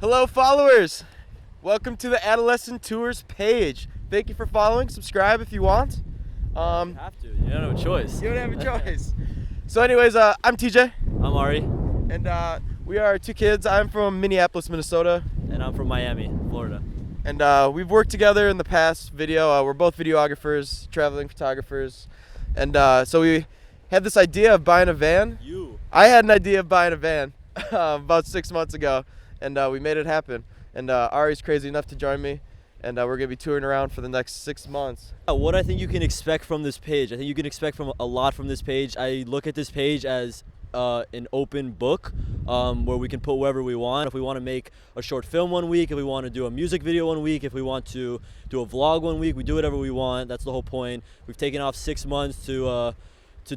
Hello, followers. Welcome to the Adolescent Tours page. Thank you for following. Subscribe if you want. You have to. You don't have a choice. You don't have a choice. So anyways, I'm TJ. I'm Ari. And we are two kids. I'm from Minneapolis, Minnesota. And I'm from Miami, Florida. And we've worked together in the past video. We're both videographers, traveling photographers. And so we had this idea of buying a van. I had an idea of buying a van about 6 months ago. And we made it happen. And Ari's crazy enough to join me. And we're going to be touring around for the next 6 months. What I think you can expect from this page, I think you can expect from a lot from this page. I look at this page as an open book where we can put wherever we want. If we want to make a short film one week, if we want to do a music video one week, if we want to do a vlog one week, we do whatever we want. That's the whole point. We've taken off 6 months to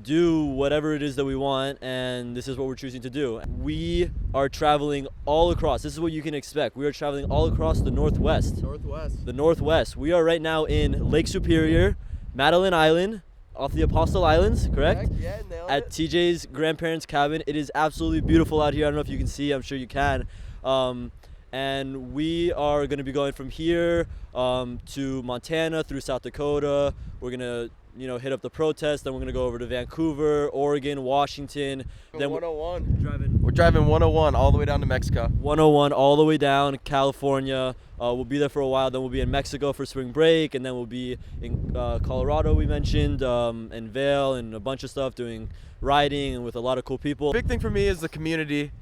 do whatever it is that we want, and this is what we're choosing to do. We are traveling all across. This is what you can expect. We are traveling all across the Northwest. The Northwest. We are right now in Lake Superior, Madeline Island, off the Apostle Islands, correct? Yeah, nailed At it. TJ's grandparents' cabin. It is absolutely beautiful out here. I don't know if you can see. I'm sure you can. And we are going to be going from here to Montana through South Dakota. We're going to hit up the protest, then we're going to go over to Vancouver, Oregon, Washington. Then 101. We're driving 101 all the way down to Mexico. 101 all the way down California. We'll be there for a while, then we'll be in Mexico for spring break, and then we'll be in Colorado, we mentioned, and Vail, and a bunch of stuff, doing riding and with a lot of cool people. Big thing for me is the community.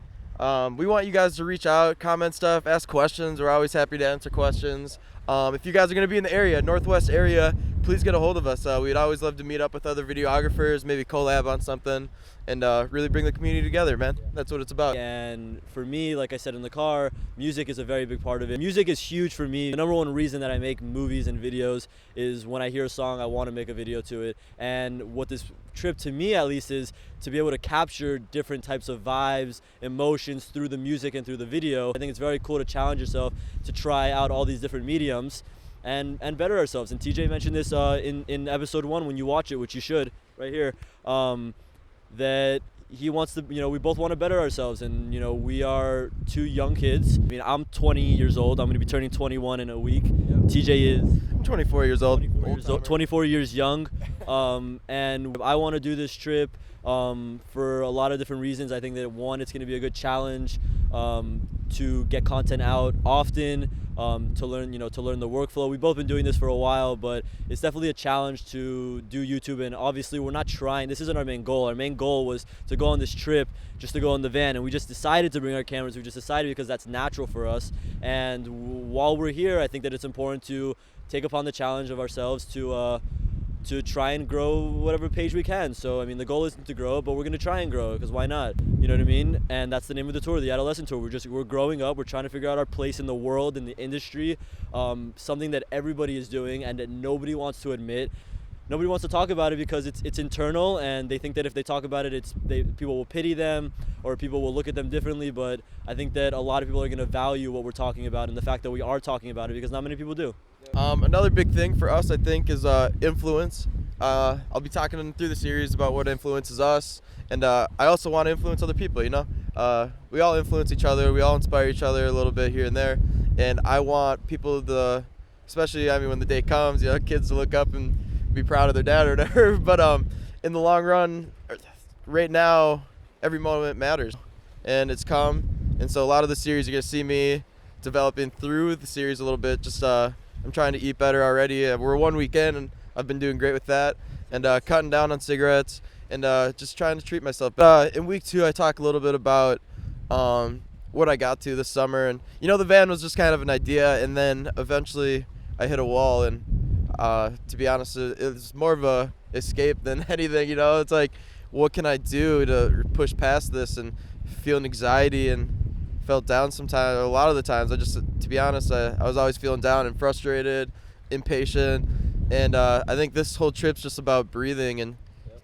We want you guys to reach out, comment stuff, ask questions. We're always happy to answer questions. If you guys are going to be in the area, Northwest area, please get a hold of us. We'd always love to meet up with other videographers, maybe collab on something, and really bring the community together, man. That's what it's about. And for me, like I said in the car, music is a very big part of it. Music is huge for me. The number one reason that I make movies and videos is when I hear a song, I want to make a video to it. And what this trip, to me at least, is to be able to capture different types of vibes, emotions through the music and through the video. I think it's very cool to challenge yourself to try out all these different mediums and better ourselves. And TJ mentioned this in episode 1 when you watch it, which you should, right here, that he wants to, we both want to better ourselves. And, we are two young kids. I mean, I'm 20 years old. I'm going to be turning 21 in a week. Yep. TJ is? I'm 24 years old. 24 years young. And I want to do this trip for a lot of different reasons. I think that, one, it's going to be a good challenge to get content out often, to learn the workflow. We've both been doing this for a while, but it's definitely a challenge to do YouTube. And obviously we're not trying, this isn't our main goal. Our main goal was to go on this trip, just to go in the van, and we just decided to bring our cameras. We just decided because that's natural for us. And while we're here, I think that it's important to take upon the challenge of ourselves to try and grow whatever page we can. So, I mean, the goal isn't to grow, but we're going to try and grow, because why not? You know what I mean? And that's the name of the tour, the Adolescent Tour. We're growing up. We're trying to figure out our place in the world, in the industry, something that everybody is doing and that nobody wants to admit. Nobody wants to talk about it because it's internal, and they think that if they talk about it, people will pity them or people will look at them differently. But I think that a lot of people are going to value what we're talking about and the fact that we are talking about it, because not many people do. Another big thing for us, I think, is influence. I'll be talking through the series about what influences us, and I also want to influence other people. We all influence each other. We all inspire each other a little bit here and there, and I want people to, especially, when the day comes, kids to look up and be proud of their dad or whatever. But in the long run, right now, every moment matters, and it's come. And so a lot of the series, you're gonna see me developing through the series a little bit. Just I'm trying to eat better already. We're 1 weekend, and I've been doing great with that, and cutting down on cigarettes, and just trying to treat myself. In week 2, I talk a little bit about what I got to this summer, and the van was just kind of an idea, and then eventually I hit a wall, and to be honest, it was more of a escape than anything. It's like, what can I do to push past this? And feeling anxiety and felt down sometimes. A lot of the times, to be honest, I was always feeling down and frustrated, impatient. And I think this whole trip's just about breathing and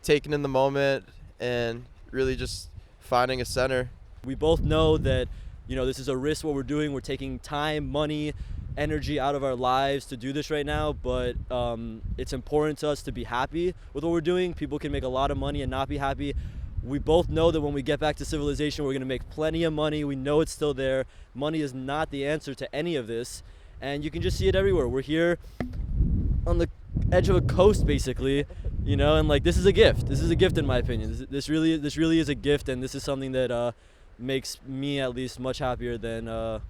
taking in the moment and really just finding a center. We both know that, this is a risk what we're doing. We're taking time, money, energy out of our lives to do this right now, but it's important to us to be happy with what we're doing. People can make a lot of money and not be happy. we both know that when we get back to civilization, we're going to make plenty of money. We know it's still there. Money is not the answer to any of this. And you can just see it everywhere. We're here on the edge of a coast, basically, you know, and like, this is a gift. This is a gift in my opinion. This really is a gift, and this is something that makes me at least much happier than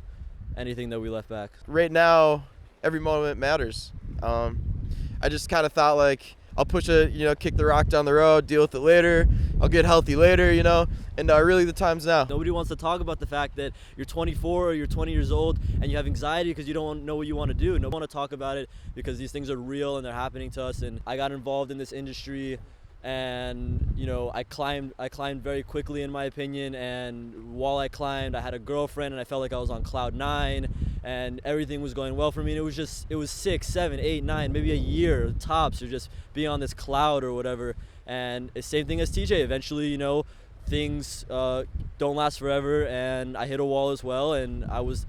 anything that we left back. Right now, every moment matters. I just kind of thought, like, I'll push it, you know, kick the rock down the road, deal with it later. I'll get healthy later, you know, and really the time's now. Nobody wants to talk about the fact that you're 24 or you're 20 years old and you have anxiety because you don't know what you want to do. Nobody want to talk about it because these things are real and they're happening to us. And I got involved in this industry, and you know, I climbed very quickly, in my opinion. And while I climbed, I had a girlfriend, and I felt like I was on cloud 9, and everything was going well for me. And it was 6, 7, 8, 9, maybe a year tops, or just being on this cloud or whatever. And the same thing as TJ. Eventually, you know, things don't last forever, and I hit a wall as well, and I was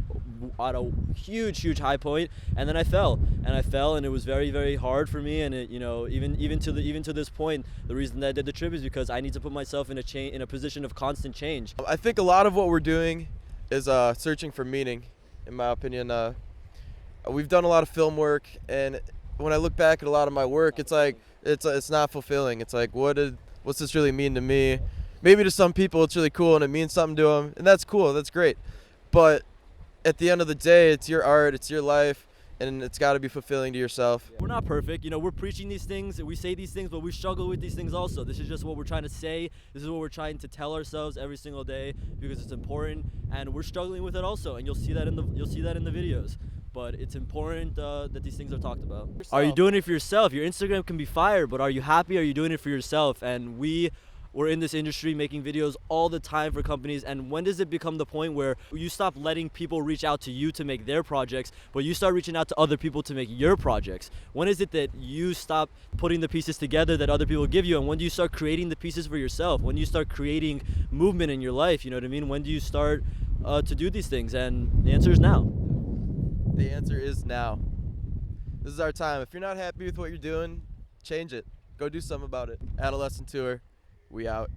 at a huge high point, and then I fell, and it was very hard for me. And it, you know, even to this point, the reason that I did the trip is because I need to put myself in a position of constant change. I think a lot of what we're doing is searching for meaning, in my opinion. We've done a lot of film work, and when I look back at a lot of my work, it's like it's not fulfilling. It's like, what's this really mean to me? Maybe to some people it's really cool and it means something to them, and that's cool, that's great. But at the end of the day, it's your art, it's your life, and it's got to be fulfilling to yourself. We're not perfect, you know, we're preaching these things, and we say these things, but we struggle with these things also. This is just what we're trying to say. This is what we're trying to tell ourselves every single day because it's important, and we're struggling with it also, and you'll see that in the videos. But it's important that these things are talked about. Are you doing it for yourself? Your Instagram can be fire, but are you happy? Are you doing it for yourself? And we're in this industry making videos all the time for companies, and when does it become the point where you stop letting people reach out to you to make their projects, but you start reaching out to other people to make your projects? When is it that you stop putting the pieces together that other people give you, and when do you start creating the pieces for yourself? When do you start creating movement in your life, you know what I mean? When do you start to do these things? And the answer is now. The answer is now. This is our time. If you're not happy with what you're doing, change it. Go do something about it. Adolescent Tour. We out.